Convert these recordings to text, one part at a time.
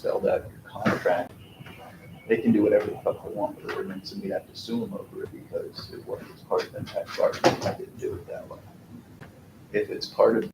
spelled out in your contract, they can do whatever the fuck they want with the ordinance, and we'd have to sue them over it because it wasn't part of the impact bargaining. I didn't do it that way. If it's part of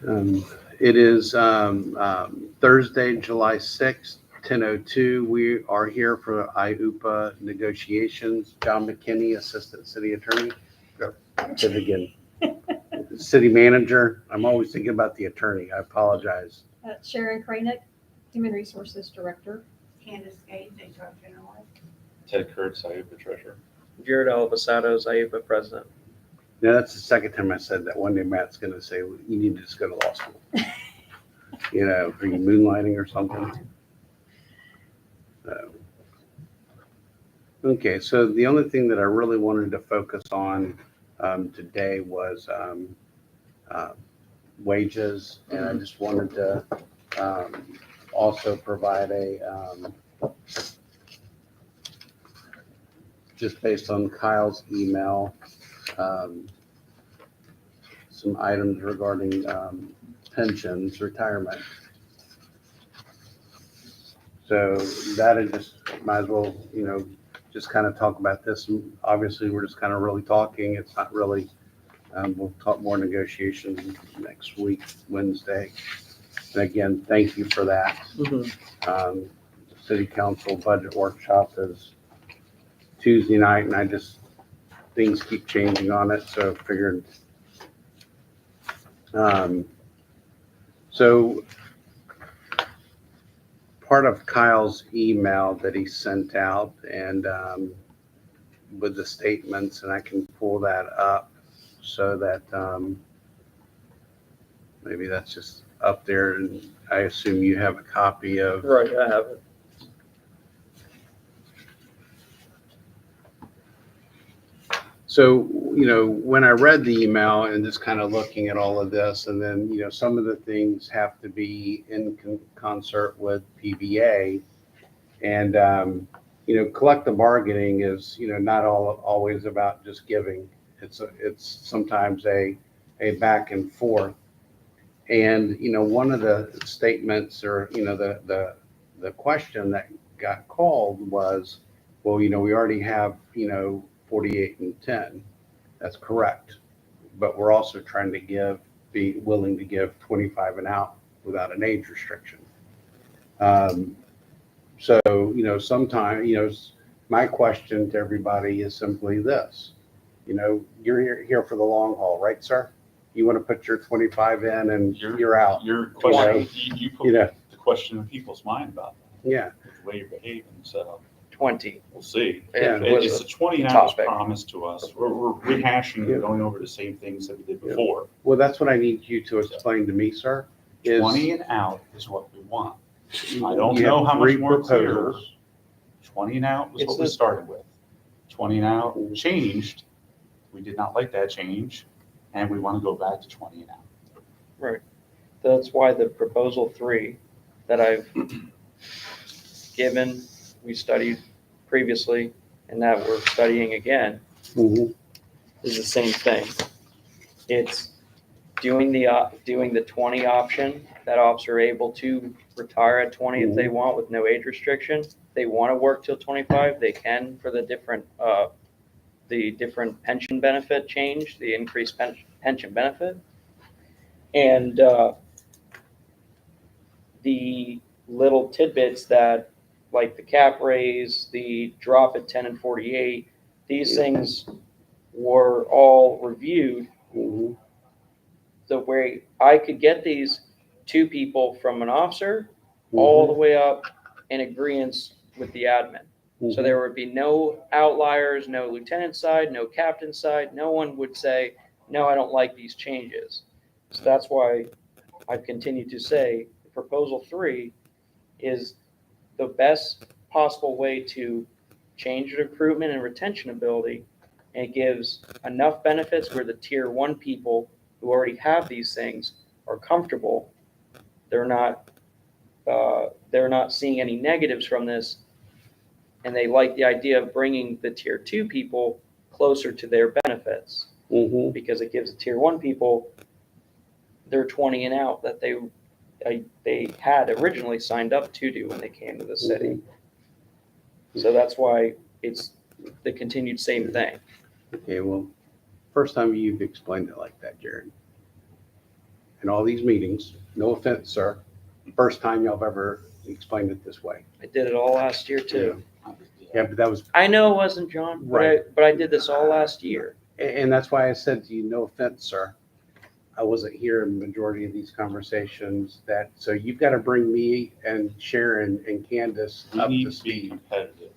It is Thursday, July 6th, 10:02. We are here for IUPA negotiations. John McKinney, Assistant City Attorney. Say it again. City Manager. I'm always thinking about the attorney. I apologize. Sharon Kranick, Human Resources Director. Candace Gates, HR Generalist. Ted Kurtz, IUPA Treasurer. Jared Albasado's IUPA President. Now, that's the second time I said that. One day Matt's going to say, well, you need to just go to law school. Are you moonlighting or something? So, okay, so the only thing that I really wanted to focus on today was wages, and I just wanted to also provide just based on Kyle's email, some items regarding pensions, retirement. So that I just might as well, just kind of talk about this. And obviously, we're just kind of really talking. It's not really, we'll talk more negotiations next week, Wednesday. And again, thank you for that. City Council budget workshop is Tuesday night, and things keep changing on it, so figured. So part of Kyle's email that he sent out and with the statements, and I can pull that up so that maybe that's just up there, and I assume you have a copy of. Right, I have it. So, when I read the email and just kind of looking at all of this, and then, some of the things have to be in concert with PBA. And, collective bargaining is, not always about just giving. It's sometimes a back and forth. And, one of the statements or, the question that got called was, well, we already have, 48 and 10. That's correct. But we're also trying to be willing to give 25 and out without an age restriction. So, sometimes, my question to everybody is simply this, you're here for the long haul, right, sir? You want to put your 25 in and you're out. Your question, you put the question in people's mind about that. Yeah. The way you're behaving, so 20. we'll see. Yeah. It's a 20 hours Topic. promised to us. We're rehashing and going over the same things that we did before. Well, that's what I need you to explain to me, sir. 20 and out is what we want. I You don't know have how much 3 more clear. proposals. 20 and out was It's what we started with. 20 and out changed. We did not like that change, and we want to go back to 20 and out. Right. That's why the proposal 3 that I've given, we studied previously, and that we're studying again, Mhm. is the same thing. It's doing the 20 option. That ops are able to retire at 20 if they want with no age restriction. If they want to work till 25, they can for the different pension benefit change, the increased pension benefit. And the little tidbits that, like the cap raise, the drop at 10 and 48, these things were all reviewed. Mhm. The way I could get these 2 people from an officer all the way up in agreement with the admin. So there would be no outliers, no lieutenant side, no captain side. No one would say, no, I don't like these changes. So that's why I've continued to say proposal 3 is the best possible way to change recruitment and retention ability. And it gives enough benefits where the tier 1 people who already have these things are comfortable. They're not seeing any negatives from this, and they like the idea of bringing the tier 2 people closer to their benefits, because it gives the tier 1 people their 20 and out that they had originally signed up to do when they came to the city. So that's why it's the continued same thing. Okay, well, first time you've explained it like that, Jared. in all these meetings, no offense, sir, first time y'all have ever explained it this way. I did it all last year too. Yeah, but that was, I know it wasn't, John, but I did this all last year. and that's why I said to you, no offense, sir. I wasn't here in the majority of these conversations so you've got to bring me and Sharon and Candace We up need to to be speed. competitive,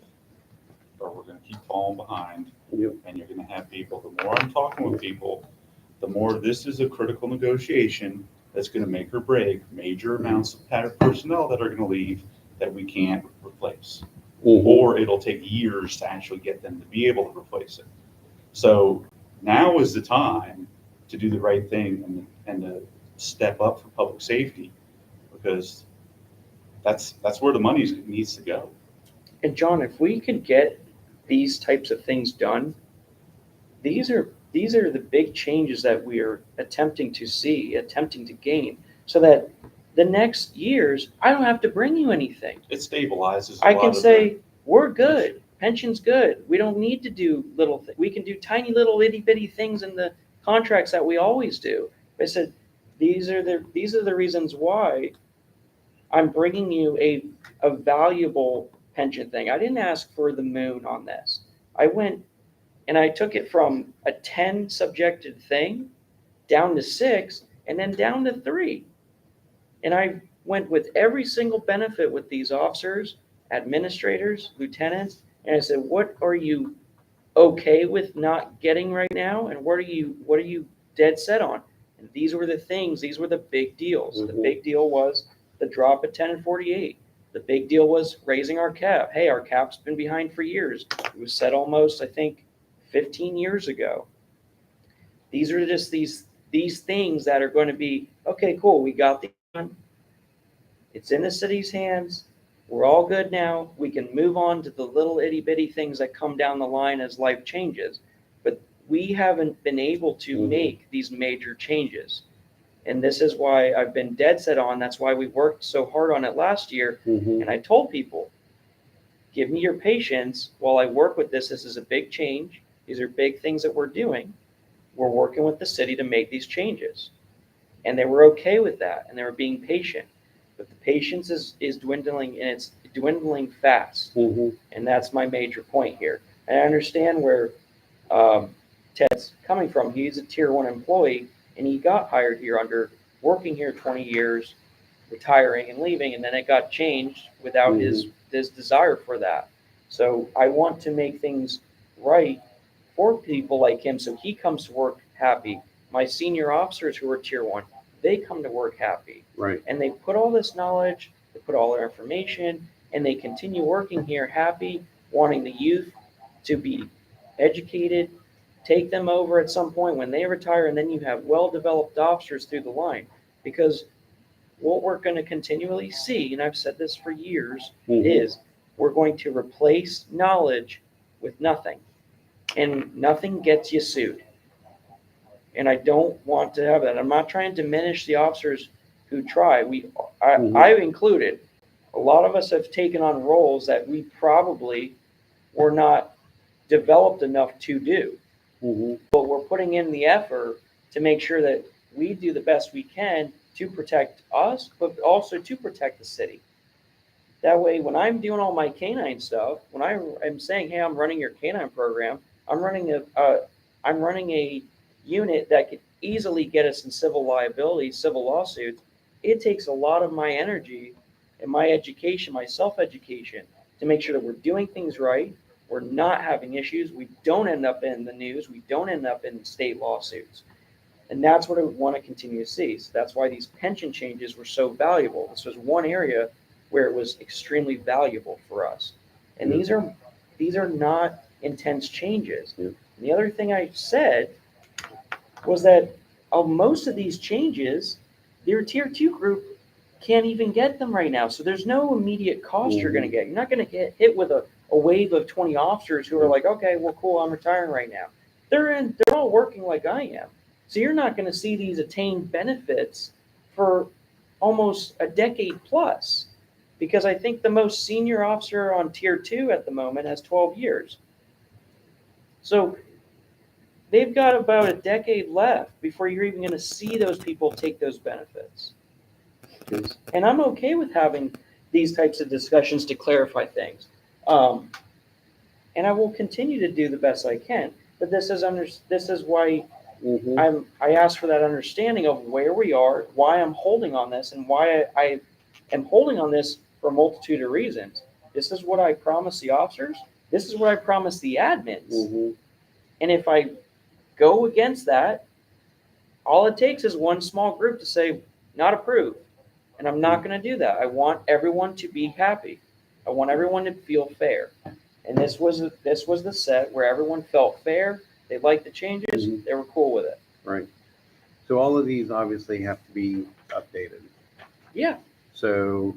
or we're gonna keep falling behind, Yep. and you're gonna have people, the more I'm talking with people, the more this is a critical negotiation that's gonna make or break major amounts of personnel that are gonna leave that we can't replace. Or it'll take years to actually get them to be able to replace it. So now is the time to do the right thing and to step up for public safety, because that's where the money needs to go. And John, if we could get these types of things done, these are the big changes that we are attempting to gain, so that the next years, I don't have to bring you anything. It stabilizes a I lot can of the- say, we're good, pension's good, we don't need to do little things, we can do tiny little itty bitty things in the contracts that we always do. I said, these are the reasons why I'm bringing you a valuable pension thing. I didn't ask for the moon on this. I went and I took it from a 10 subjected thing down to 6 and then down to 3. And I went with every single benefit with these officers, administrators, lieutenants, and I said, what are you okay with not getting right now? And what are you dead set on? And these were the things, these were the big deals. The big deal was the drop at 10 and 48. The big deal was raising our cap. Hey, our cap's been behind for years. It was set almost, I think, 15 years ago. These are just these things that are going to be, okay, cool, we got the one. It's in the city's hands. We're all good now. We can move on to the little itty bitty things that come down the line as life changes. But we haven't been able to make these major changes. And this is why I've been dead set on. That's why we worked so hard on it last year. And I told people, give me your patience while I work with this. This is a big change. These are big things that we're doing. We're working with the city to make these changes. And they were okay with that. And they were being patient. But the patience is dwindling, and it's dwindling fast. And that's my major point here. And I understand where Ted's coming from. He's a tier 1 employee, and he got hired here under working here 20 years, retiring and leaving, and then it got changed without his desire for that. So I want to make things right for people like him, so he comes to work happy. My senior officers who are tier 1, they come to work happy. Right. And they put all this knowledge, they put all their information, and they continue working here happy, wanting the youth to be educated, take them over at some point when they retire, and then you have well-developed officers through the line. Because what we're going to continually see, and I've said this for years, is we're going to replace knowledge with nothing. And nothing gets you sued. And I don't want to have that. I'm not trying to diminish the officers who try. I included. A lot of us have taken on roles that we probably were not developed enough to do. But we're putting in the effort to make sure that we do the best we can to protect us, but also to protect the city. That way, when I'm doing all my canine stuff, when I'm saying, hey, I'm running your canine program, I'm running a unit that could easily get us in civil liability, civil lawsuits. It takes a lot of my energy and my education, my self-education, to make sure that we're doing things right. We're not having issues. We don't end up in the news. We don't end up in state lawsuits. And that's what I want to continue to see. So that's why these pension changes were so valuable. This was one area where it was extremely valuable for us. And these are not intense changes. And the other thing I said was that most of these changes, your tier 2 group can't even get them right now. So there's no immediate cost you're going to get. You're not going to get hit with a wave of 20 officers who are like, okay, well, cool, I'm retiring right now. They're all working like I am. So you're not going to see these attained benefits for almost a decade plus, because I think the most senior officer on tier 2 at the moment has 12 years. So they've got about a decade left before you're even gonna see those people take those benefits. And I'm okay with having these types of discussions to clarify things. And I will continue to do the best I can, but this is why Mhm. I asked for that understanding of where we are, why I'm holding on this, and why I am holding on this for a multitude of reasons. This is what I promised the officers. This is what I promised the admins. Mhm. And if I go against that, all it takes is one small group to say, not approved. And I'm not going to do that. I want everyone to be happy. I want everyone to feel fair. And this was the set where everyone felt fair. They liked the changes. Mhm. They were cool with it. Right. So all of these obviously have to be updated. Yeah, So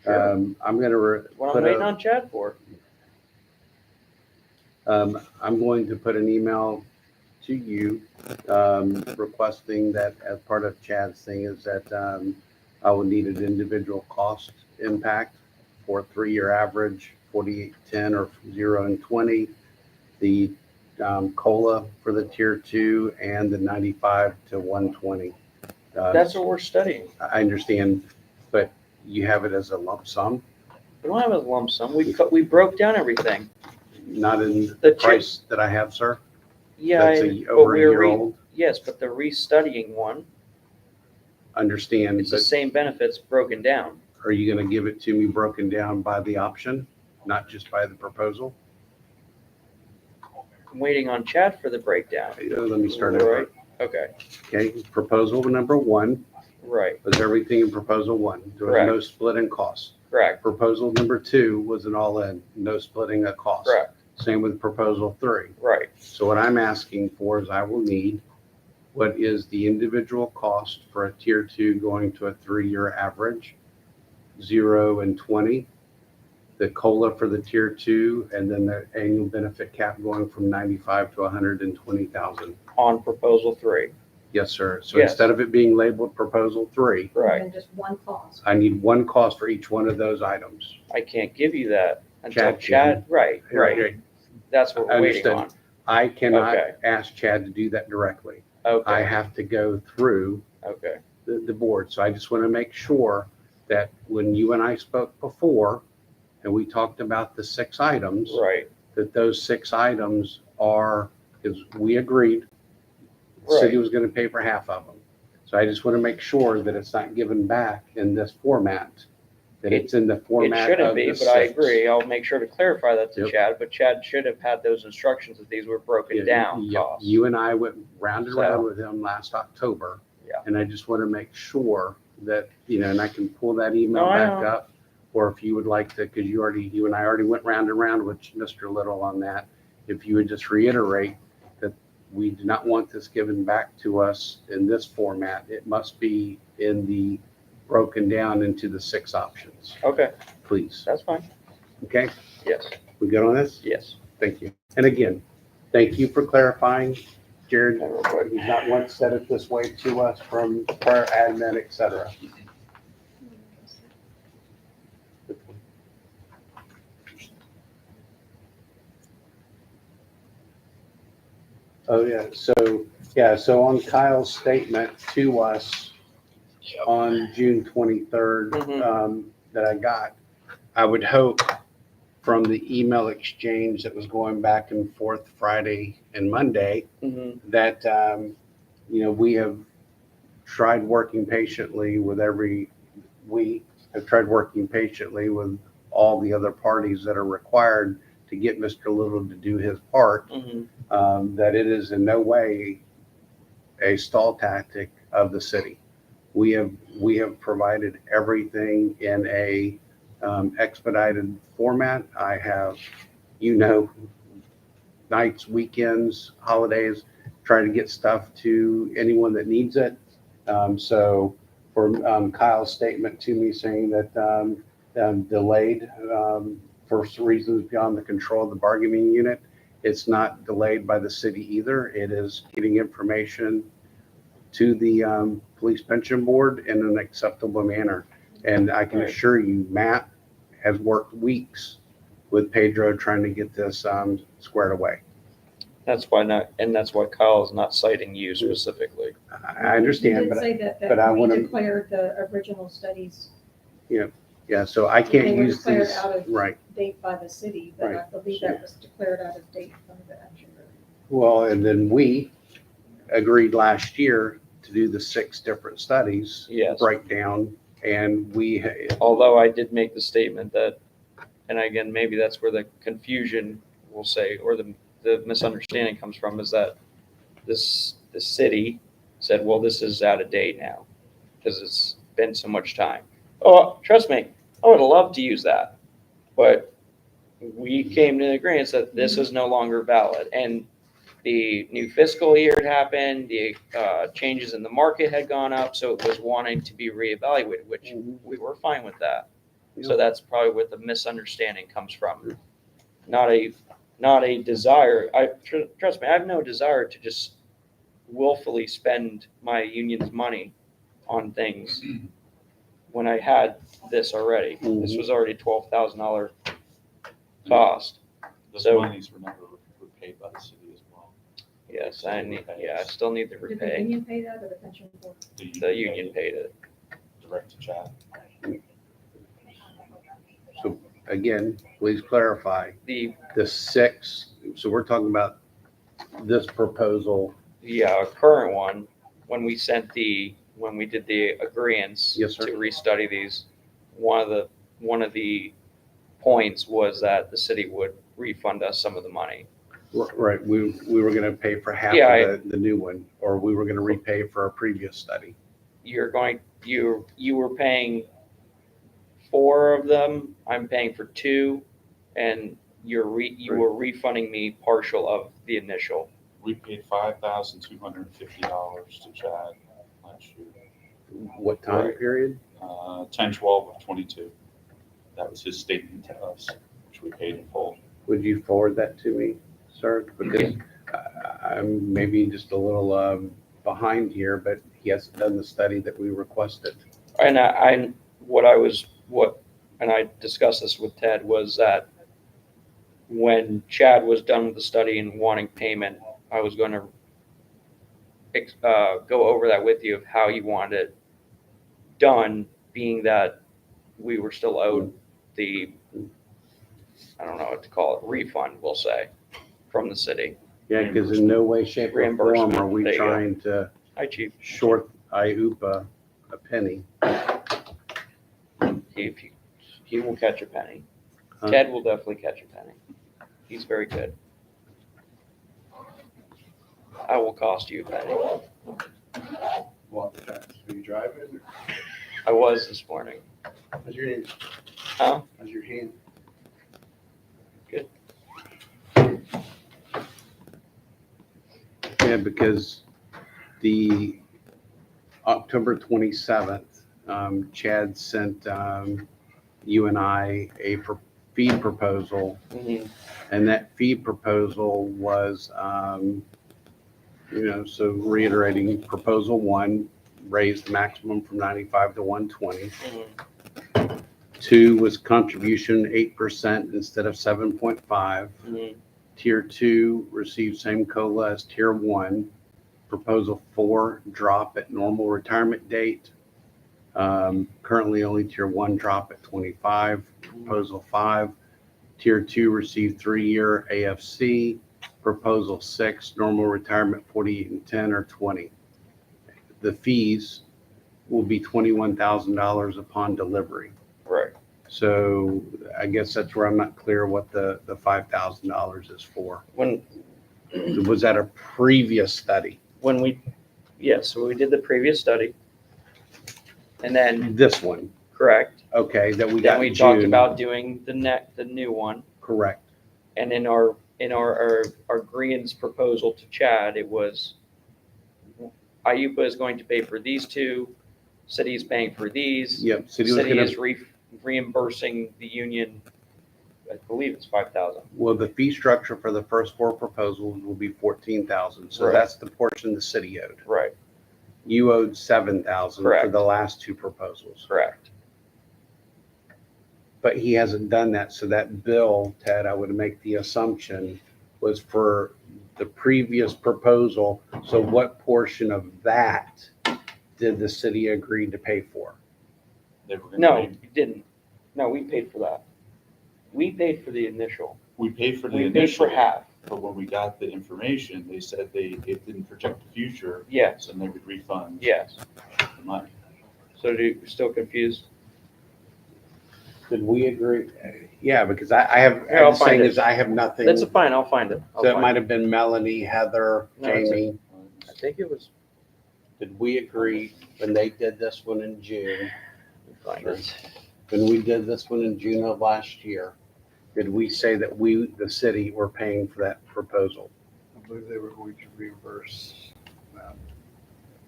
sure. I'm going to What I'm put waiting a, on Chad for. I'm going to put an email to you requesting that as part of Chad's thing is that I will need an individual cost impact for 3-year average, 48, 10 or 0 and 20, the COLA for the tier 2 and the 95 to 120. That's what we're studying. I understand, but you have it as a lump sum, We don't have a lump sum. We broke down everything. not in The the tier- price that I have, sir. Yeah, That's but over a we're year old. yes, but the restudying one, Understand, it's the but same benefits broken down. are you going to give it to me broken down by the option, not just by the proposal? I'm waiting on Chad for the breakdown. Let me start over. Right. Okay. Okay, proposal number 1 Right. was everything in proposal 1. There was no split in cost. Correct. Proposal number 2 was an all-in, no splitting of cost. Correct. Same with proposal 3. Right. So what I'm asking for is I will need what is the individual cost for a tier 2 going to a 3-year average, 0 and 20, the COLA for the tier 2, and then the annual benefit cap going from 95 to 120,000. On proposal 3. Yes, sir. So Yes. instead of it being labeled proposal 3, Right. And just one cost. I need one cost for each one of those items. I can't give you that until Chad Chad. Right. Right. Okay. That's what we're waiting on. Understood. I cannot Okay. ask Chad to do that directly. I Okay. have to go through Okay. the board. So I just want to make sure that when you and I spoke before and we talked about the 6 items, Right. that those 6 items are, because we agreed, the city Right. was going to pay for half of them. So I just want to make sure that it's not given back in this format, that it's in the It format shouldn't of be, the but I 6. agree. I'll make sure to clarify that to Yep. Chad, but Chad should have had those instructions that these were broken Yeah, down yeah. costs. You and I went round and So- round with him last October. Yeah. And I just want to make sure that, and I can pull that email No, I back know. up. Or if you would like to, because you and I already went round and round with Mr. Little on that. If you would just reiterate that we do not want this given back to us in this format. It must be in the broken down into the 6 options, Okay, please. that's fine. Okay, Yes, we good on this? yes. Thank you. And again, thank you for clarifying. Jared, he's not once said it this way to us from prior admin, et cetera. Oh, yeah, so on Kyle's statement to us on June 23rd, Mhm. that I got, I would hope from the email exchange that was going back and forth Friday and Monday, Mhm. that, we have tried working patiently with we have tried working patiently with all the other parties that are required to get Mr. Little to do his part, Mhm. that it is in no way a stall tactic of the city. We have provided everything in a expedited format. I have, nights, weekends, holidays, try to get stuff to anyone that needs it. So for Kyle's statement to me saying that delayed for reasons beyond the control of the bargaining unit, it's not delayed by the city either. It is getting information to the police pension board in an acceptable manner. And I can Right. assure you, Matt has worked weeks with Pedro trying to get this squared away. That's why that's why Kyle is not citing you specifically. I understand, You did but, say but I that we wanna- declared the original studies. yeah, so I can't They were use declared these, out of right. date by the city, but I Right. believe that was declared out of date from the action group. Well, and then we agreed last year to do the 6 different studies. Yes. Breakdown, and Although I did make the statement that, and again, maybe that's where the confusion, we'll say, or the misunderstanding comes from, is that the city said, well, this is out of date now, because it's been so much time. Oh, trust me, I would have loved to use that, but we came to an agreement that this is no longer valid, and the new fiscal year had happened, the changes in the market had gone up, so it was wanting to be reevaluated, which we were fine with that. So that's probably where the misunderstanding comes from. Not a desire. Trust me, I have no desire to just willfully spend my union's money on things when I had this already. This was already $12,000 cost. Those So- monies were never repaid by the city as well. Yes, I still need to Did the repay. union pay that or the pension board? The union paid it. Direct to Chad. so again, please clarify, The, the 6, so we're talking about this proposal. current one, when we did the agreeance Yes, sir. to restudy these, one of the points was that the city would refund us some of the money. Right, we were gonna pay for half Yeah, of the new one, or we were gonna repay for our previous study. You were paying 4 of them, I'm paying for 2, and you were refunding me partial of the initial. We paid $5,250 to Chad last year, What time Right. period? 10/12 of 22. That was his statement to us, which we paid in full. Would you forward that to me, sir? Because I'm maybe just a little behind here, but he hasn't done the study that we requested. And I discussed this with Ted, was that when Chad was done with the study and wanting payment, I was going to go over that with you of how you wanted it done, being that we were still owed the, I don't know what to call it, refund, we'll say, from the city. Yeah, because in no way, shape, or form Reimbursement. are we There you go. trying to Hi, Chief. short IUPA a penny. He will catch a penny. Huh? Ted will definitely catch a penny. He's very good. I will cost you a penny. Walk fast. Are you driving? I was this morning. How's your hand? Huh? How's your hand? Yeah, because the October 27th, Chad sent you and I a fee proposal, and that fee proposal was, so reiterating, proposal 1 raised the maximum from 95 to 120. 2 was contribution 8% instead of 7.5. Tier 2 received same COLA as Tier 1. Proposal 4, drop at normal retirement date. Currently only Tier 1 drop at 25. Proposal 5, Tier 2 received 3-year AFC. Proposal 6, normal retirement 48 and 10 or 20. The fees will be $21,000 upon delivery. Right. So I guess that's where I'm not clear what the $5,000 is for. Was that a previous study? So we did the previous study. And then, This one, correct. okay, that we Then got we in talked June. about doing the new one. Correct. And in our agreeance proposal to Chad, it was IUPA is going to pay for these 2, city is paying for these. Yep, city was City gonna, is reimbursing the union, I believe it's 5,000. well, the fee structure for the first 4 proposals will be 14,000. So Right. that's the portion the city owed. Right, You owed 7,000 for Correct. the last 2 proposals. correct. But he hasn't done that. So that bill, Ted, I would make the assumption was for the previous proposal. So what portion of that did the city agree to pay for? They were gonna No, pay- we didn't. No, we paid for that. We paid for the initial. We paid for the We paid initial, for half. but when we got the information, they said it didn't project the future, Yes, and they would refund yes. the money. So you're still confused? Did we agree? Yeah, because I have, Here, I'll I'm saying find it. is I have nothing. That's fine, I'll find it. I'll So it find might have been Melanie, Heather, No, it's a- Jamie. I think it was, Did we agree when they did this one in June? let me find it. When we did this one in June of last year, did we say that we, the city, were paying for that proposal? I believe they were going to reimburse them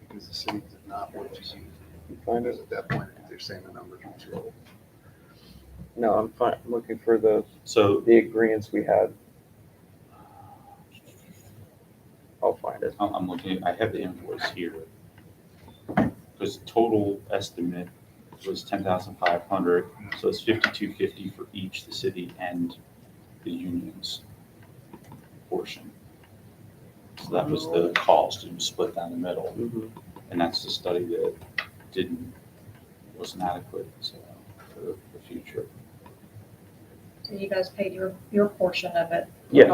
because the city did not want to use it. Find Because it. at that point, they're saying the numbers were too low. No, I'm fine, I'm looking for the So agreements we had. I'll find it. I'm looking, I have the invoice here. Because total estimate was 10,500, so it's 5,250 for each, the city and the union's portion. So that was the cost, it was split down the middle, and that's the study that wasn't adequate, so, for the future. So you guys paid your portion of it. Yes.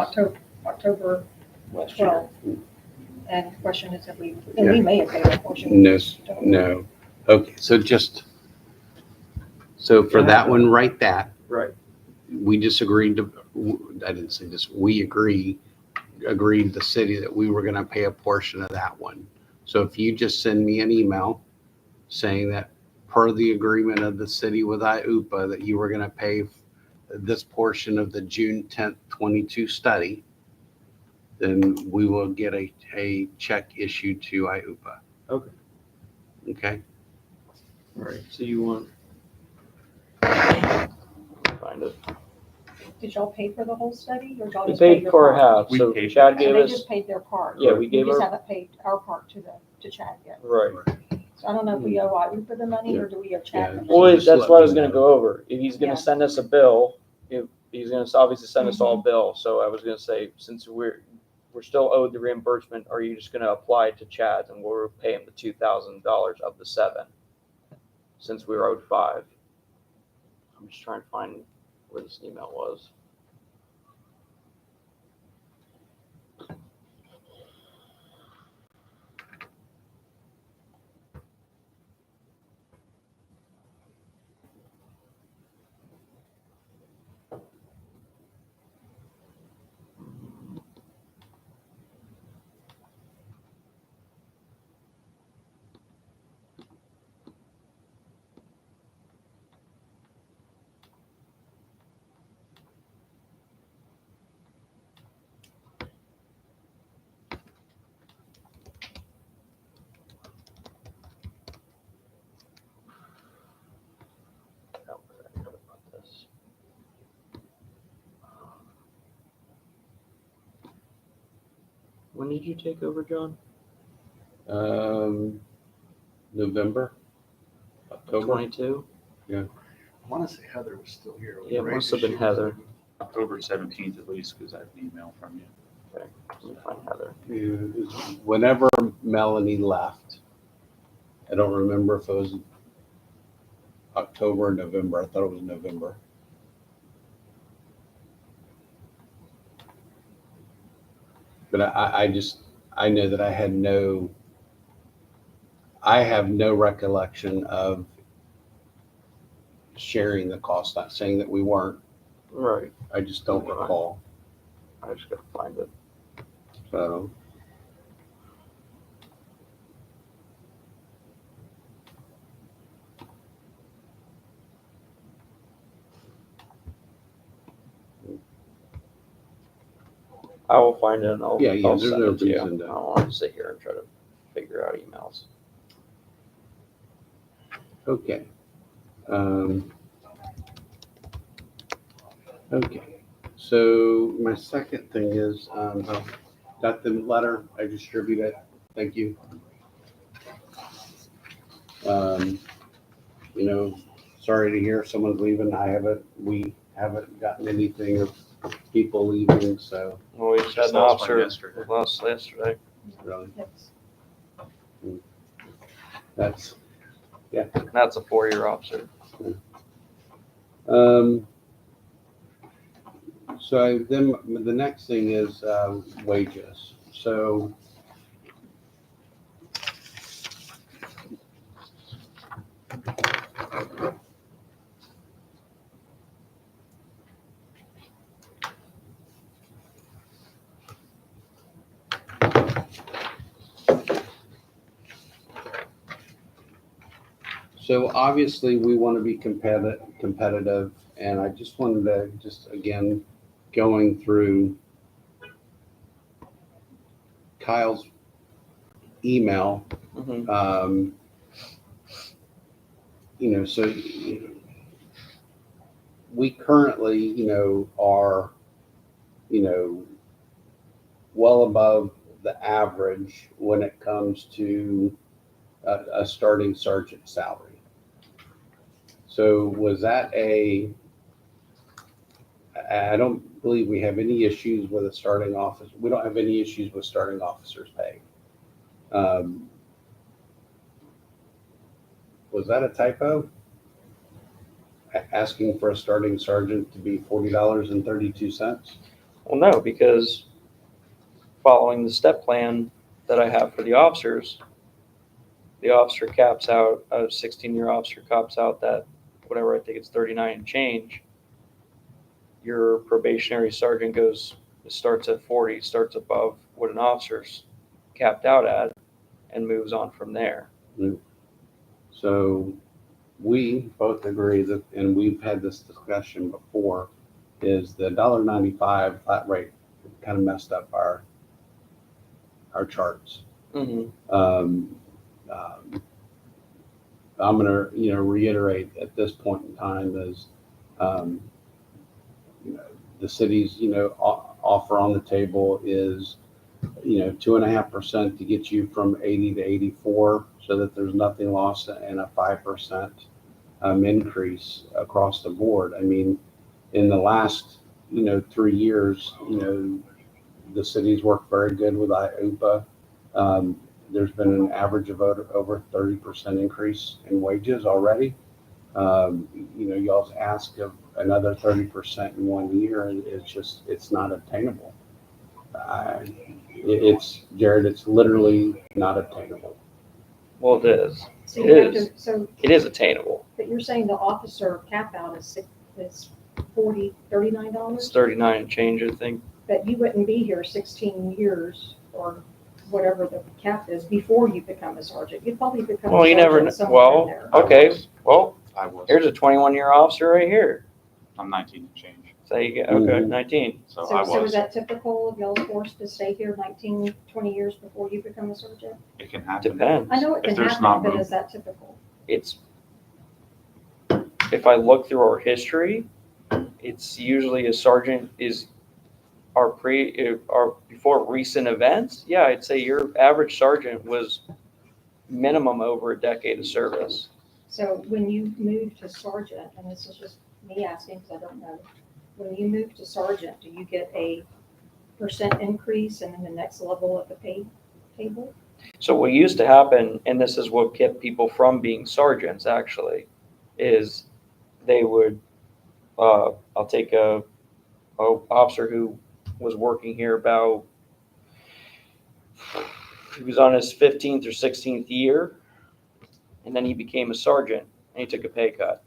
October Last year. 12th. And the question is if we may have paid a portion. No, no. Okay, so so for that one, write that. Right. We just agreed to, I didn't say this, we agreed the city that we were gonna pay a portion of that one. So if you just send me an email saying that per the agreement of the city with IUPA, that you were gonna pay this portion of the June 10th, 22 study, then we will get a check issued to IUPA. Okay. Okay? All right, so you want. Find it. Did y'all pay for the whole study or y'all We just paid paid your for part? half, We so paid Chad for gave So they us, just paid their part. yeah, we gave just her, haven't paid our part to Chad yet. right. So I don't know if we owe IUPA the money or do we owe Chad the Yeah. money? Well, just that's let what I me was gonna know. go over. If he's Yeah. gonna send us a bill, if he's gonna obviously send us all a bill, so I was gonna say, since we're still owed the reimbursement, are you just gonna apply it to Chad's and we'll pay him the $2,000 of the 7? Since we were owed 5. I'm just trying to find where this email was. Oh, I forgot about this. When did you take over, John? November, October. 22? I want to say Heather was still here. Yeah, it right? must have been She was- Heather. October 17th at least, because I have an email from you. Okay, let me find Heather. Whenever Melanie left, I don't remember if it was October or November. I thought it was November. But I know that I have no recollection of sharing the cost. Not saying that we weren't. Right, I just don't Right. recall. I just gotta find it. So, I will find it and I'll, Yeah, I'll there's send no it to you. I reason to- don't want to sit here and try to figure out emails. okay. Okay, so my second thing is, got the letter, I distributed it, thank you. You know, sorry to hear someone's leaving, we haven't gotten anything of people leaving, so Well, we just had Just an lost one officer yesterday. lost yesterday. really, That's- that's, That's a 4-year officer. So then the next thing is wages. So obviously we want to be competitive, and I just wanted to again going through Kyle's email. Mhm. So we currently, are, well above the average when it comes to a starting sergeant salary. So was that I don't believe we have any issues with a starting officer. We don't have any issues with starting officers' pay. Was that a typo? Asking for a starting sergeant to be $40.32? Well, no, because following the step plan that I have for the officers, the officer caps out, a 16-year officer caps out that, whatever, I think it's 39 and change. Your probationary sergeant starts at 40, starts above what an officer's capped out at, and moves on from there. So we both agree that, and we've had this discussion before, is the $1.95 flat rate kind of messed up our charts. Mm-hmm. I'm going to, reiterate at this point in time is, the city's, offer on the table is, 2.5% to get you from 80 to 84, so that there's nothing lost, and a 5% increase across the board. I mean, in the last, 3 years, the city's worked very good with IOPA. There's been an average of over 30% increase in wages already. Y'all's ask of another 30% in 1 year, and it's not attainable. Jared, it's literally not attainable. Well, it is. So It you have is. to, so, It is attainable. but you're saying the officer cap out is $39, It's 39 and change, I think. but you wouldn't be here 16 years or whatever the cap is before you become a sergeant. You'd probably become Well, a you never sergeant know. somewhere in Well, there. okay. Well, I was. here's a 21-year officer right here. I'm 19 and change, So you get, okay, Mhm. 19. so I So is was. that typical of y'all's force to stay here 19, 20 years before you become a sergeant? It can happen. Depends. I know it If can there's happen, not but room. is that typical? It's, if I look through our history, it's usually a sergeant is our before recent events. Yeah, I'd say your average sergeant was minimum over a decade of service. So when you move to sergeant, and this is just me asking because I don't know, when you move to sergeant, do you get a percent increase and then the next level of the pay table? So what used to happen, and this is what kept people from being sergeants actually, is they would, I'll take a officer who was working here about, he was on his 15th or 16th year, and then he became a sergeant, and he took a pay cut.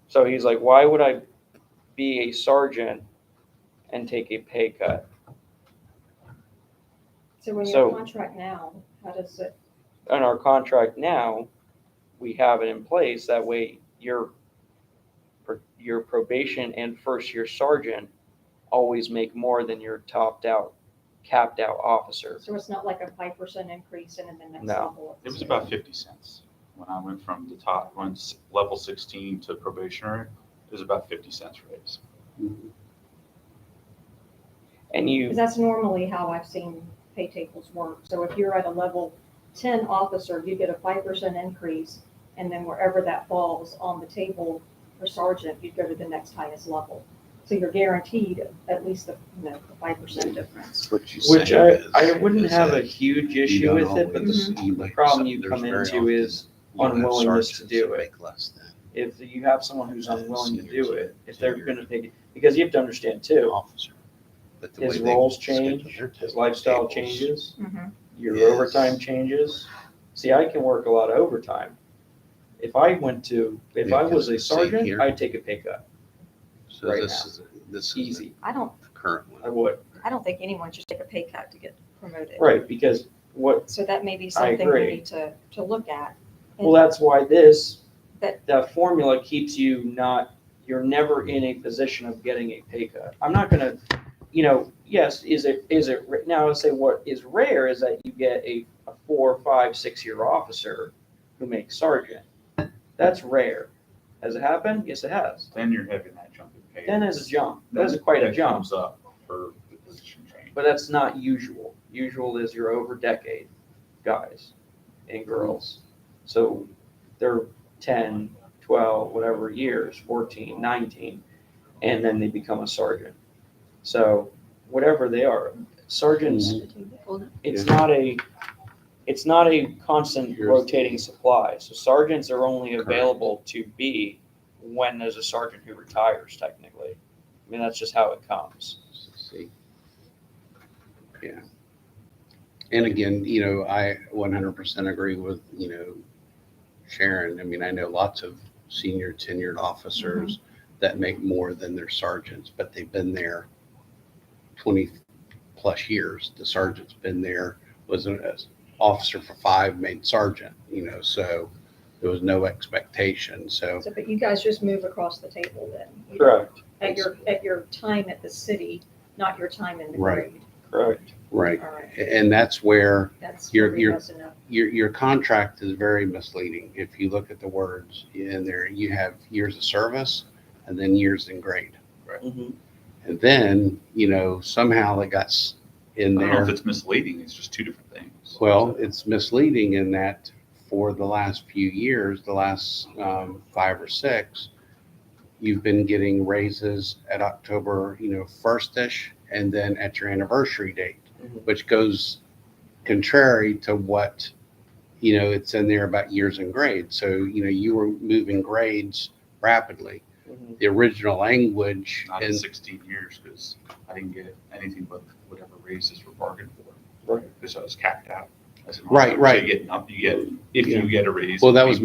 So he's like, why would I be a sergeant and take a pay cut? So when So- your contract now, how does it, In our contract now, we have it in place, that way your probation and first year sergeant always make more than your capped out officer. so it's not like a 5% increase and then the next No. level? of the It was scale? about 50 cents when I went from the top one, level 16 to probationary. It was about 50 cents raise. And you, Because that's normally how I've seen pay tables work. So if you're at a level 10 officer, you get a 5% increase, and then wherever that falls on the table for sergeant, you go to the next highest level. So you're guaranteed at least the, you know, the 5% difference. What you Which say I is- wouldn't is have a that huge you issue don't with it, but always- the you might- problem you there's come very into often is you'll have unwillingness to sergeants do that it. make less than if you have someone who's unwilling to seniors do and it, if they're juniors. gonna take it, because you have to understand an too, officer. But the his way they roles schedule change, their his lifestyle tables- changes, Mhm. your Yes. overtime changes. See, I can work a lot of overtime. If I Yeah, was a because, see, sergeant, here- I'd take a pay cut, So right this is easy. I don't the current I one. would, think anyone should take a pay cut to get promoted. right, because So that may be something we agree. need to look at. well, that's why that That- formula keeps you you're never in a position of getting a pay cut. I'm not gonna, yes, now I'll say what is rare is that you get a 4, 5, 6 year officer who makes sergeant. That's rare. Has it happened? Yes, it has. Then you're having that jump in pay. Then there's a jump. That's quite a That jump, comes up for the position change. but that's not usual. Usual is your over decade guys and girls. So they're 10, 12, whatever years, 14, 19, and then they become a sergeant. So whatever they are, sergeants, it's not a constant Here's rotating the- supply. So sergeants are only Correct. available to be when there's a sergeant who retires technically. I mean, that's just how it comes. See. Yeah. And again, I 100% agree with, Sharon. I mean, I know lots of senior tenured officers that make more than their sergeants, but they've been there 20 plus years. The sergeant's been there, was an officer for 5, made sergeant, so there was no expectation. So, So, but you guys just move across the table then? You don't- Correct, At your time at the city, not your time in the Right. grade. correct. right. All right, And that's where that's You're- where we messing up. your contract is very misleading. If you look at the words in there, you have years of service and then years in grade. Mhm. And then, somehow it got in I don't know if there. it's misleading, it's just two different things. Well, it's misleading in that for the last few years, the last 5 or 6, you've been getting raises at October, 1st-ish, and then at your anniversary date, Mhm. which goes contrary to what, it's in there about years and grades. So, you were moving grades rapidly. Mhm. The original language Not in and 16 years, because I didn't get anything but whatever raises were bargained for. Right. Because I was capped out. as an Right, officer. right. So if Yeah. you get a raise. well, that was you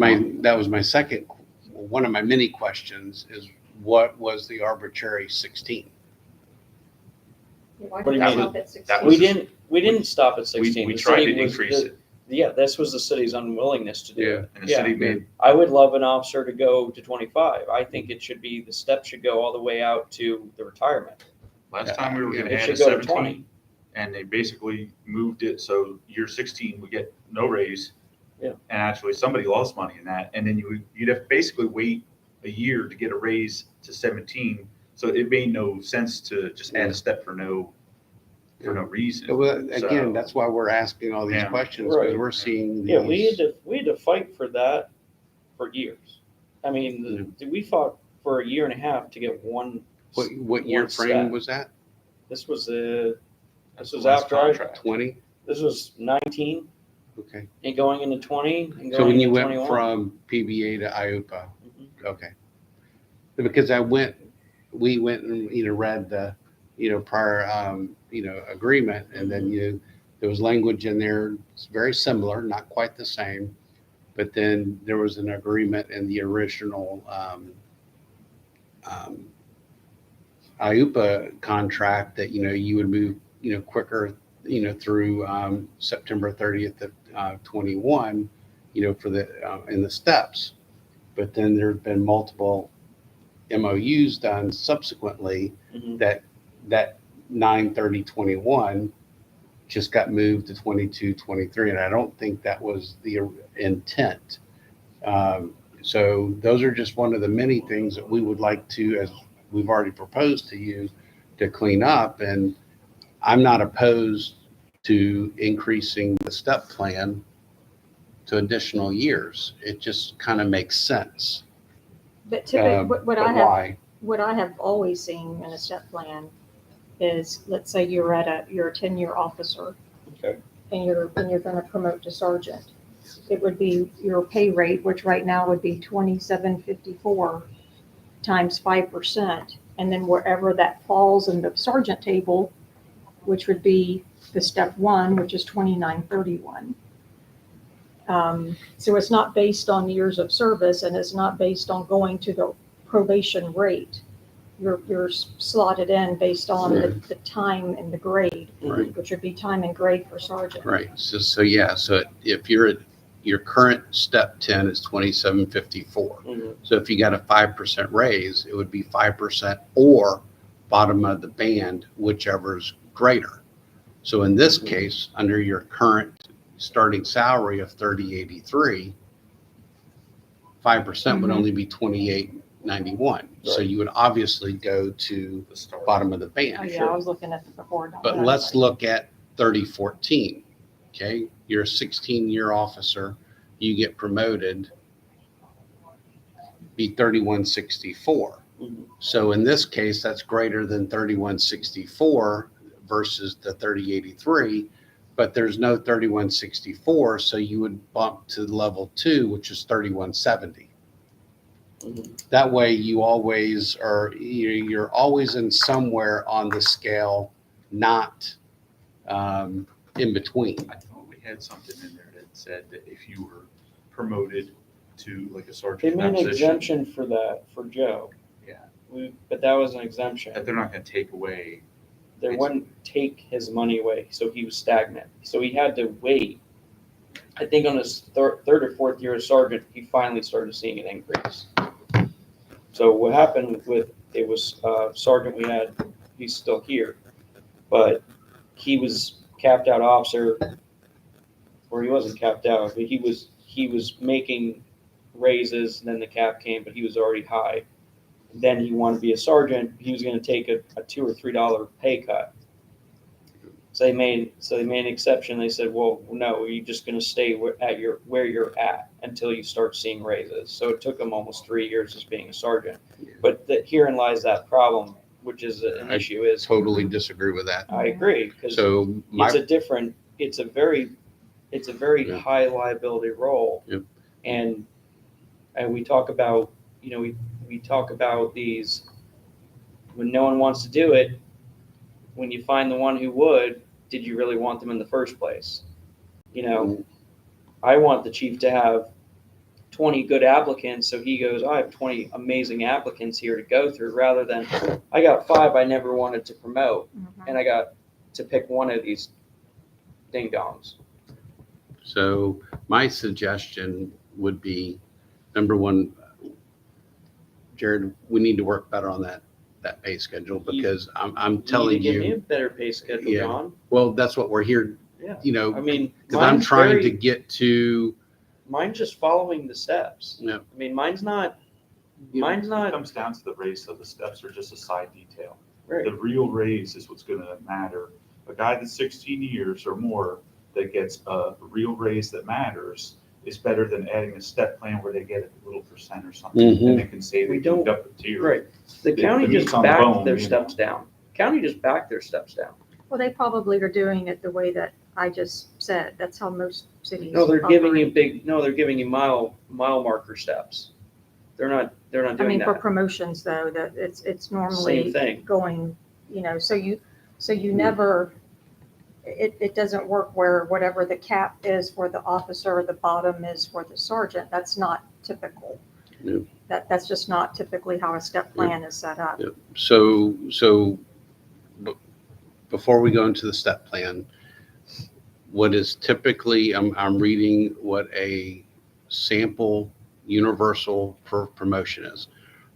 my second, one of my many questions is what was the arbitrary 16? Why What do did you you mean? stop at That 16? was- We didn't stop at We 16. we The tried city to was increase the- it, Yeah, this was the city's unwillingness to do Yeah. it. and the city Yeah. made, I would love an officer to go to 25. I think it should be, the step should go all the way out to the retirement. last time we were Yeah, gonna It add a should go to 17, 20. and they basically moved it, so year 16, we get no raise. Yeah. And actually, somebody lost money in that, and then you'd have to basically wait a year to get a raise to 17, so it made no sense to just add a step for no reason. Well, again, So- that's why we're asking all these Yeah. questions, because Right. we're seeing Yeah, we had these. to fight for that for years. I mean, we fought for a year and a half to get one. What year one frame step. was that? This was That's this was the last after contract. 20? this was 19 Okay. and going into 20 and So going when you into went 21. from PBA to IOPA, Mhm. okay. Because we went and, read the, prior, agreement, and then, there was language in there, it's very similar, not quite the same, but then there was an agreement in the original, IUPA contract that, you would move, quicker, through, September 30th of, 21, for in the steps. But then there's been multiple MOUs done subsequently Mhm. that 9/30/21 just got moved to 22/23, and I don't think that was the intent. So those are just one of the many things that we would like to, as we've already proposed to you, to clean up. And I'm not opposed to increasing the step plan to additional years. It just kind of makes sense. But typically, what I But have, why? what I have always seen in a step plan is, let's say you're a 10-year officer. Okay. And you're gonna promote to sergeant. It would be your pay rate, which right now would be 2754 times 5%. And then wherever that falls in the sergeant table, which would be the step one, which is 2931. So it's not based on years of service, and it's not based on going to the probation rate. You're slotted in based on the time and the grade, Right. which would be time and grade for sergeant. Right. So yeah, so if you're at your current step 10 is 2754. Mhm. So if you got a 5% raise, it would be 5% or bottom of the band, whichever's greater. So in this case, under your current starting salary of 3083, 5% would Mhm. only be 2891. So Right. you would obviously go to The start. bottom of the Oh, band. yeah, I was looking at the before. not But that. let's look at 3014. Okay, you're a 16-year officer, you get promoted, be 3164. Mhm. So in this case, that's greater than 3164 versus the 3083, but there's no 3164, so you would bump to level 2, which is 3170. Mhm. That way you always are, you're always in somewhere on the scale, not in between. I thought we had something in there that said that if you were promoted to like a They sergeant made an position, exemption for that, for Joe. Yeah. But that was an exemption. that they're not gonna take away. They wouldn't take his money away, so he was stagnant. So he had to wait. I think on his third or fourth year as sergeant, he finally started seeing an increase. So what happened with, it was sergeant we had, he's still here, but he was capped out officer, or he wasn't capped out, but he was making raises, and then the cap came, but he was already high. Then he wanted to be a sergeant, he was gonna take a $2 or $3 pay cut. So they made an exception. They said, well, no, you're just gonna stay where you're at until you start seeing raises. So it took him almost 3 years as being a sergeant. But herein lies that problem, which is an I issue, is Totally disagree with that. I agree, because So it's a very Yeah. high liability role. Yep. And we talk about, we talk about these, when no one wants to do it, when you find the one who would, did you really want them in the first place? I want the chief to have 20 good applicants, so he goes, I have 20 amazing applicants here to go through, rather than, I got 5 I never wanted to promote, Mhm. and I got to pick one of these ding-dongs. So my suggestion would be, number one, Jared, we need to work better on that pay schedule, because I'm telling You need to give me a you, better pay schedule, Yeah. John. well, that's what we're here, Yeah. you I mean, because I'm mine's trying very- to get to, Mine's just following the steps. Yeah. I mean, mine's not, It comes down to the raise, so the steps are just a side detail. right. The real raise is what's gonna matter. A guy that's 16 years or more that gets a real raise that matters is better than adding a step plan where they get a little percent or something, Mhm. and they can say We they don't- moved up a tier. Right. The The county meat's just on the backed bone, their you know. steps down. County just backed their steps down. Well, they probably are doing it the way that I just said. That's how most cities. No, they're giving you operate. they're giving you mile marker steps. They're not I doing mean, for that. promotions though, that it's Same normally thing. going, so you never, it doesn't work where whatever the cap is for the officer, the bottom is for the sergeant. That's not typical. Yeah. That's just not typically how a step plan is set up. Yeah. so b- before we go into the step plan, what is typically, I'm reading what a sample universal for promotion is.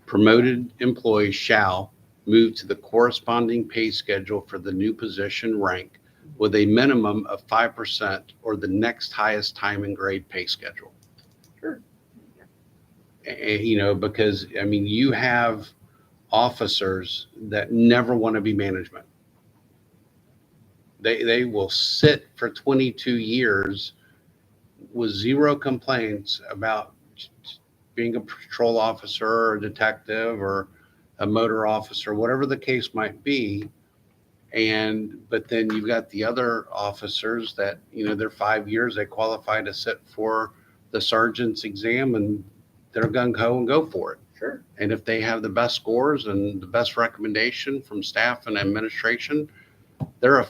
Promoted employees shall move to the corresponding pay schedule for the new position rank with a minimum of 5% or the next highest time and grade pay schedule. Sure. Because, I mean, you have officers that never want to be management. They will sit for 22 years with zero complaints about being a patrol officer or a detective or a motor officer, whatever the case might be. But then you've got the other officers that, they're 5 years, they qualify to sit for the sergeant's exam and they're gung ho and go for it. Sure. And if they have the best scores and the best recommendation from staff and administration, they're a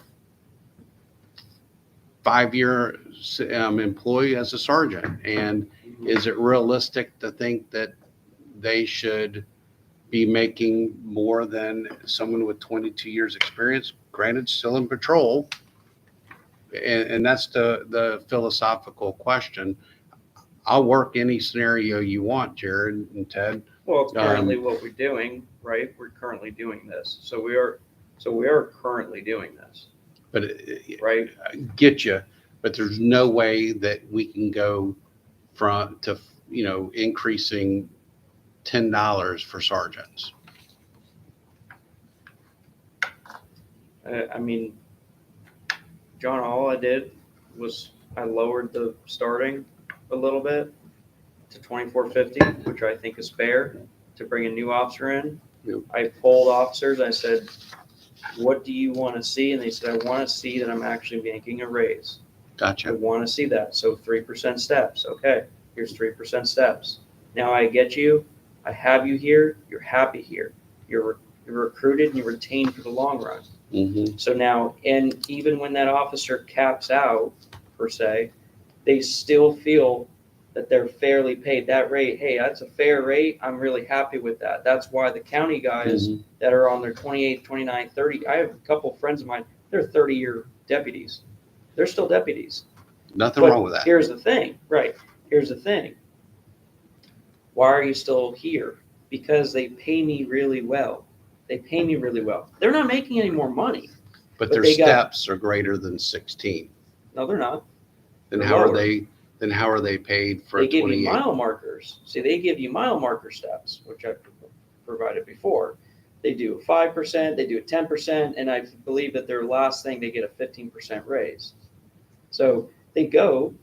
5-year employee as a sergeant. And is it realistic to think that they should be making more than someone with 22 years experience? Granted, still in patrol. And that's the philosophical question. I'll work any scenario you want, Jared and Ted. Well, it's currently what we're doing, right? We're currently doing this. So we are currently doing this, But right? I get you, but there's no way that we can go to increasing $10 for sergeants. I mean, John, all I did was I lowered the starting a little bit to $24.50, which I think is fair to bring a new officer in. Yep. I polled officers. I said, what do you want to see? And they said, I want to see that I'm actually making a raise. I Gotcha. want to see that. So 3% steps. Okay, here's 3% steps. Now I get you. I have you here. You're happy here. You're recruited and you're retained for the long run. Mm-hmm. So now, and even when that officer caps out, per se, they still feel that they're fairly paid that rate. Hey, that's a fair rate. I'm really happy with that. That's why the county guys that are on their 28, 29, 30, I have a couple of friends of mine, they're 30-year deputies. They're still deputies. Nothing But wrong with that. here's the thing, right? Here's the thing. Why are you still here? Because they pay me really well. They pay me really well. They're not making any more money. But but their they got- steps are greater than 16. No, they're not. Then They're how are lower. they paid for They a give you 28? mile markers. See, they give you mile marker steps, which I provided before. They do a 5%, they do a 10%, and I believe that their last thing, they get a 15% raise. So they go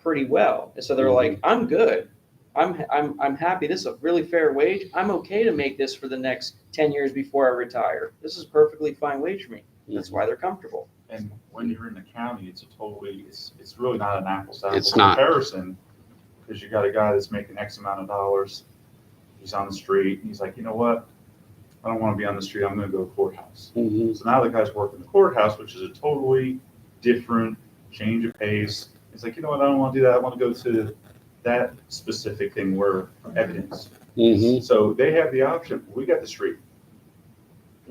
pretty well. And so they're like, I'm good. I'm happy. This is a really fair wage. I'm okay to make this for the next 10 years before I retire. This is perfectly fine wage for me. That's why they're comfortable. And when you're in the county, it's really not an apples to It's apples not. comparison. Because you got a guy that's making X amount of dollars. He's on the street and he's like, you know what? I don't want to be on the street. I'm going to go to the courthouse. Mhm. So now the guy's working the courthouse, which is a totally different change of pace. He's like, you know what? I don't want to do that. I want to go to that specific thing where evidence. Mhm. So they have the option. We got the street.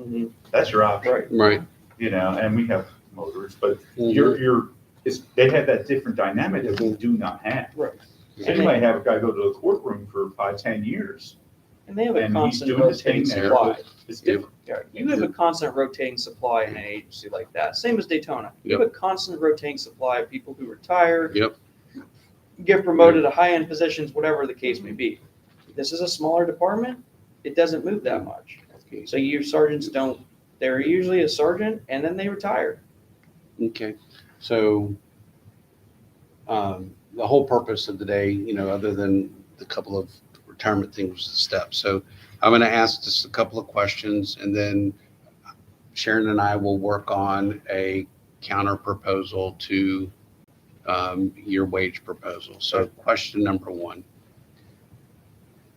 Mm-hmm. That's your option. Right. Right. And we have motors, but Mhm. they have that different dynamic that we do not have. Right. So you might have a guy go to the courtroom for 5-10 years. And they have a And he's constant doing his thing rotating there, supply. but it's different. Yeah, you have a constant rotating supply in an agency like that. Same as Daytona. You Yep. have a constant rotating supply of people who retire, Yep. get promoted to high-end positions, whatever the case may be. This is a smaller department. It doesn't move that much. So your sergeants don't, they're usually a sergeant and then they retire. Okay. So the whole purpose of the day, other than the couple of retirement things, was the steps. So I'm going to ask just a couple of questions, and then Sharon and I will work on a counter proposal to your wage proposal. So question number one,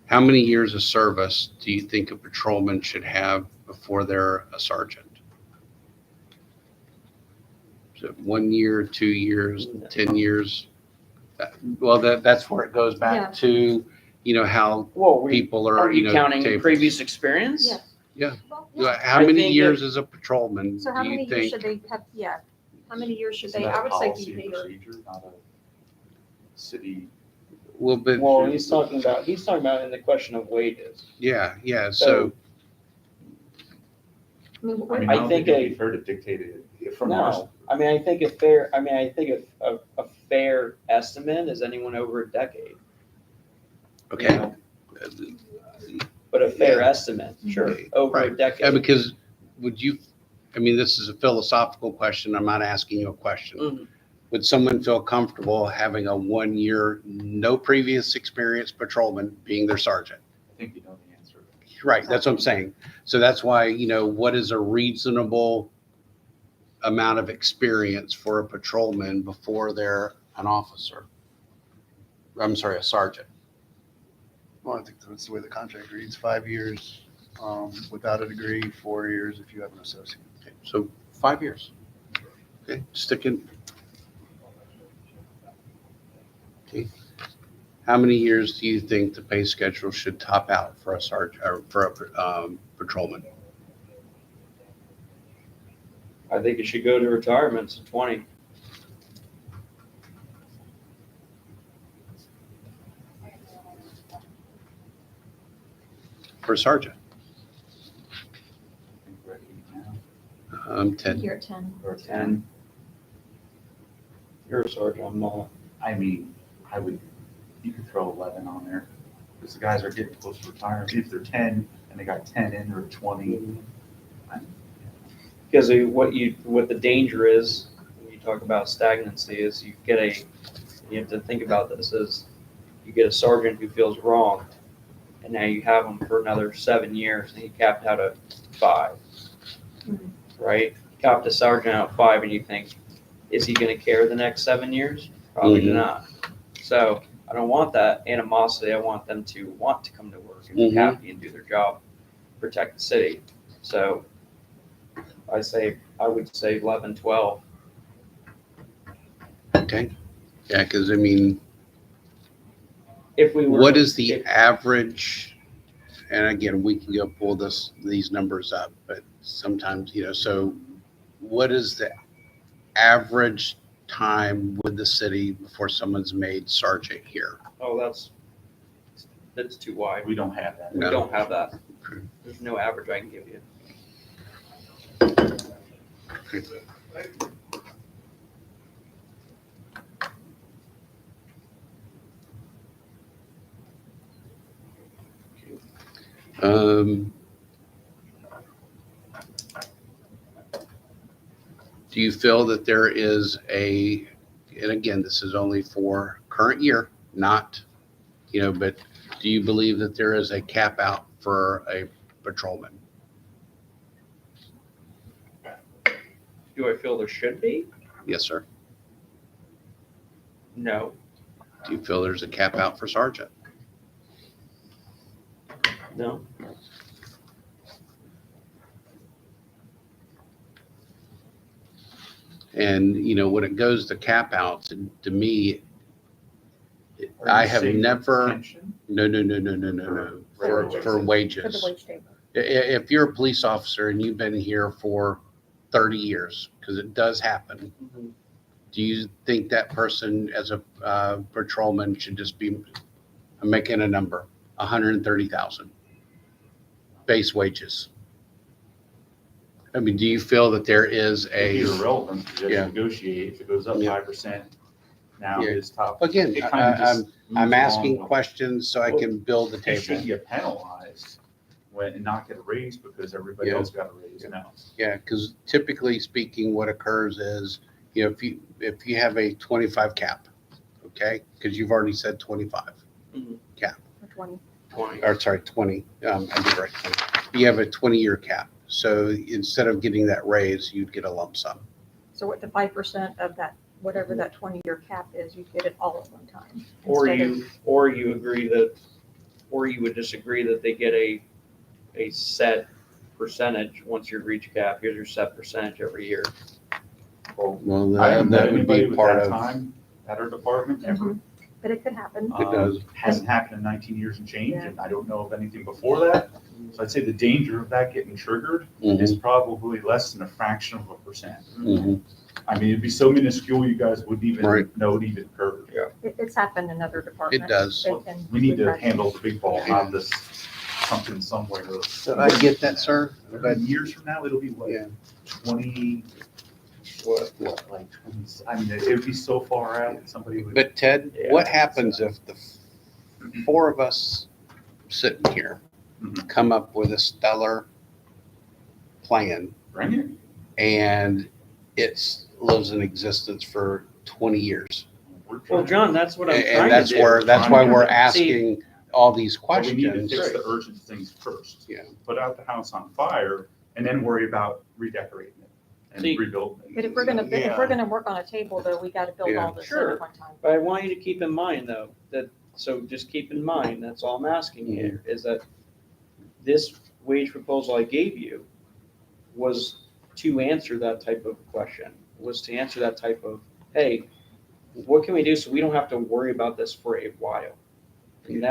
how many years of service do you think a patrolman should have before they're a sergeant? Is it 1 year, 2 years, 10 years? Well, that's where it goes Yeah. back to, how Well, people are, are you counting tables. previous experience? Yes. Yeah. Well, yeah. How I many think years as a patrolman So how do many you years think? should they have, yeah, how many years should Isn't they, that I a would say policy be and bigger. procedure, not a city? Well, but, Well, he's talking about in the question of wages. yeah. So, So- I mean, I what- mean, I I don't think think it'd be fair to dictate it from our. No, I think a fair estimate is anyone over a decade. okay. You know, But a fair estimate, sure, over a Right. Yeah, decade. because this is a philosophical question. I'm not asking you a question. Mhm. Would someone feel comfortable having a 1 year, no previous experience patrolman being their sergeant? I think you know the answer. Right, that's what I'm saying. So that's why, what is a reasonable amount of experience for a patrolman before they're an officer? I'm sorry, a sergeant. Well, I think that's the way the contract reads, 5 years without a degree, 4 years if you have an associate. Okay, so 5 years. Okay, sticking. Okay. How many years do you think the pay schedule should top out for a sergeant or for a patrolman? I think it should go to retirement, so 20. For a sergeant? I think we're at 8 now, 10. You're at 10. or 10. You're a sergeant, I'm not. I mean, you could throw 11 on there, because the guys are getting close to retirement. If they're 10 and they got 10 in, they're 20. Because what the danger is, when you talk about stagnancy, is you have to think about this, is you get a sergeant who feels wronged, and now you have him for another 7 years, and he capped out at 5, Mhm. right? Capped a sergeant out at 5, and you think, is he gonna care the next 7 years? Probably Mhm. not. So I don't want that animosity. I want them to want to come to work and be Mhm. happy and do their job, protect the city. So I would say 11, 12. Okay. Yeah, because I mean, If we were. what is the if- average? And again, we can go pull these numbers up, but sometimes, so what is the average time with the city before someone's made sergeant here? Oh, that's too wide. We don't have that. We No. don't have that. There's no average I can give you. Um, do you feel that there is and again, this is only for current year, not, but do you believe that there is a cap out for a patrolman? Do I feel there should be? Yes, sir. No. Do you feel there's a cap out for sergeant? No. And, when it goes to cap outs, to me, Are I you have saying never, pension? no. For Regular For the wages. wage table. If you're a police officer and you've been here for 30 years, because it does happen, do you think that person as a patrolman should just be, I'm making a number, 130,000 base wages? I mean, do you feel that there is It'd be a, irrelevant, because you Yeah. have to negotiate. If it goes up Yeah. 5%, now Yeah. it's top. again, It kind of just I'm moves asking along with- questions so I can build the It should table. get penalized and not get a raise because everybody Yeah. else got a raise now. Yeah, because typically speaking, what occurs is, if you have a 25 cap, okay, because you've already said 25 Mhm. cap, Or 20. 20. or sorry, 20, I did right, 20. You have a 20-year cap. So instead of getting that raise, you'd get a lump sum. So what the 5% of that, whatever that 20-year cap is, you get it all at one time. Or instead of- you agree that, or you would disagree that they get a set percentage once you reach cap. Here's your set percentage every year. Well, I haven't met that would anybody be with part that of, time at our department ever. Mhm. But it could happen. It does. Hasn't happened in 19 years and change, Yeah. and I don't know of anything before that. So I'd say the danger of that getting triggered Mhm, is probably less than a fraction of a percent. mhm. I mean, it'd be so minuscule, you guys wouldn't even Right. know it even occurred. It's happened in other departments. It does. And We need to we've- handle the big ball, not this something somewhere. So I get that, sir, but But years from now, it'll be what, yeah, 20, What? like 20, I mean, it'd be so far out that somebody would. but Ted, Yeah. what happens if the four of us sitting here Mhm. come up with a stellar plan Bring it. and it lives in existence for 20 years? We're Well, trying. John, that's what I'm trying And to that's do. where, that's why we're See, asking all these But we need to questions. fix the urgent things first. Yeah. Put out the house on fire and then worry about redecorating it and See, rebuilding it. But if we're gonna work on a table though, we gotta build all this in Sure. at one time. But I want you to keep in mind though, that, so just keep in mind, that's all I'm asking you, is that this wage proposal I gave you was to answer that type of question, was to answer that type of, hey, what can we do so we don't have to worry about this for a while? And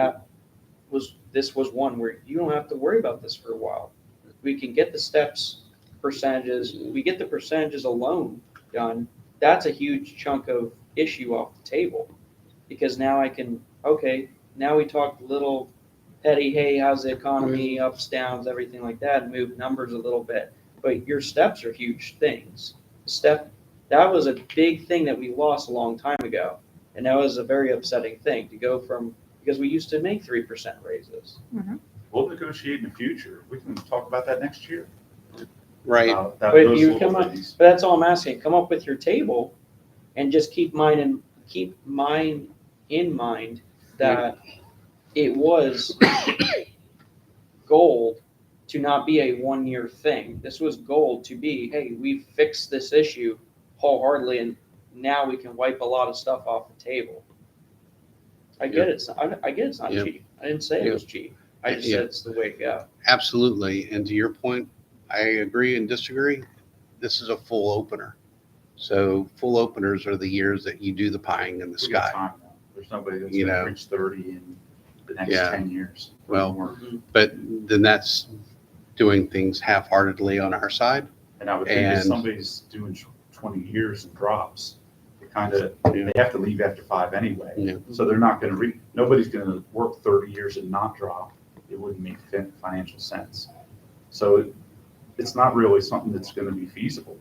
this was one where you don't have to worry about this for a while. We can get the steps, percentages, we get the percentages alone done. That's a huge chunk of issue off the table. Because now I can, okay, now we talk little petty, hey, how's the economy, ups, downs, everything like that, and move numbers a little bit. But your steps are huge things. That was a big thing that we lost a long time ago. And that was a very upsetting thing to go from, because we used to make 3% raises. We'll negotiate in the future. We can talk about that next year. Right. That- But if those you little come up, things. but that's all I'm asking, come up with your table and just keep mine in mind that it was gold to not be a 1 year thing. This was gold to be, hey, we fixed this issue wholeheartedly and now we can wipe a lot of stuff off the table. I get it. I get it's not Yeah. cheap. I didn't say it was cheap. I just Yeah. said it's the way to go. Absolutely. And to your point, I agree and disagree. This is a full opener. So full openers are the years that you do the pieing in the We got sky. time now. There's nobody that's You gonna know. reach 30 in the next Yeah. 10 years. Well, More. But then that's doing things half-heartedly on our side. And I would think if and- somebody's doing 20 years and drops, Yeah. they have to leave after 5 anyway. Yeah. So they're not gonna nobody's gonna work 30 years and not drop. It wouldn't make financial sense. So it's not really something that's gonna be feasible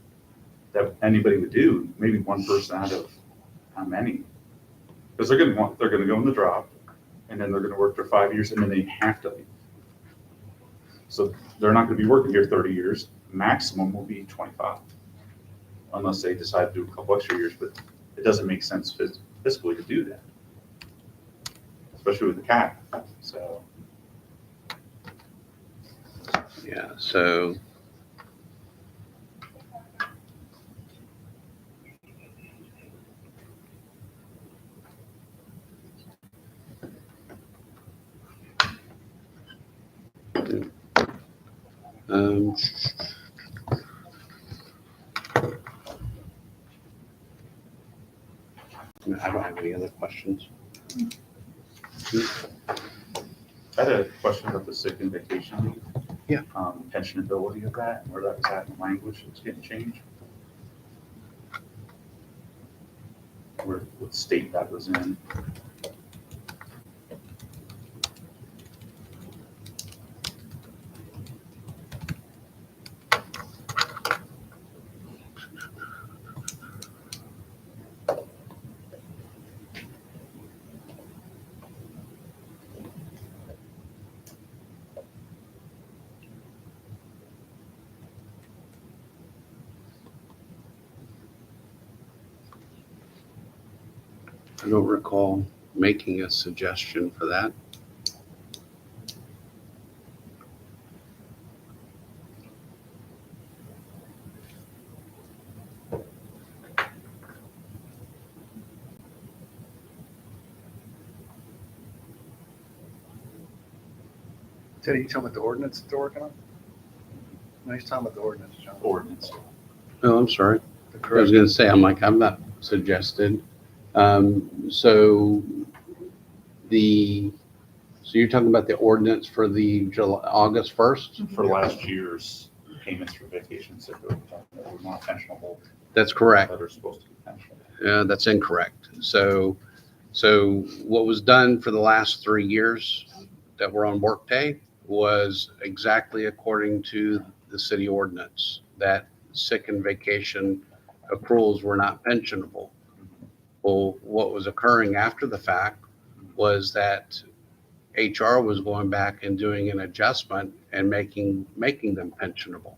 that anybody would do, maybe one person out of how many? Because they're gonna go in the drop, and then they're gonna work for 5 years, and then they have to leave. So they're not gonna be working here 30 years, maximum will be 25. Unless they decide to do a couple extra years, but it doesn't make sense fiscally to do that. Especially with the cap, so. Yeah. So um, I don't have any other questions. I had a question about the sick and vacation leave. Yeah. Pensionability of that, and where that was at in the language that's getting changed. What state that was in. I don't recall making a suggestion for that. Teddy, you talking about the ordinance that they're working on? No, he's talking about the ordinance, John. Ordinance. Oh, I'm sorry. The I was correct- going to say, I'm not suggested. So you're talking about the ordinance for the August 1st? For last year's payments for vacations that were not pensionable, That's correct. that are supposed to be pensionable. That's incorrect. So what was done for the last 3 years that were on Workday was exactly according to the city ordinance, that sick and vacation accruals were not pensionable. Well, what was occurring after the fact was that HR was going back and doing an adjustment and making them pensionable.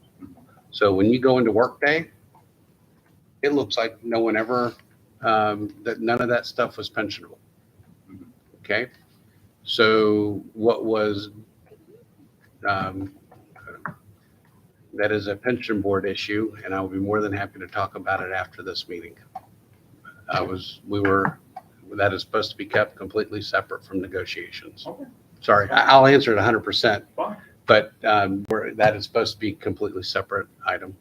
So when you go into Workday, it looks like no one ever, that none of that stuff was pensionable. Okay? So what was, um, that is a pension board issue, and I will be more than happy to talk about it after this meeting. That is supposed to be kept completely separate from negotiations. Okay. Sorry, I'll answer it 100%, Fine. but that is supposed to be completely separate item.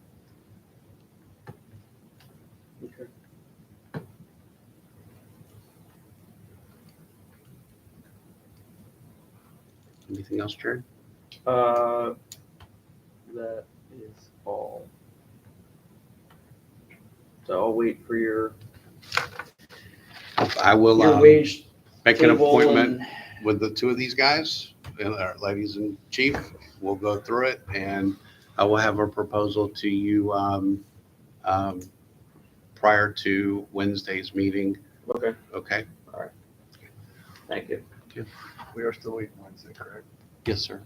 Anything else, Jerry? That is all. So I'll wait for your I will wage make an table appointment and with the two of these guys, ladies and chief. We'll go through it, and I will have a proposal to you prior to Wednesday's meeting. Okay, Okay? thank you. We are still waiting Wednesday, correct? Yes, sir.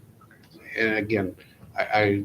And again, I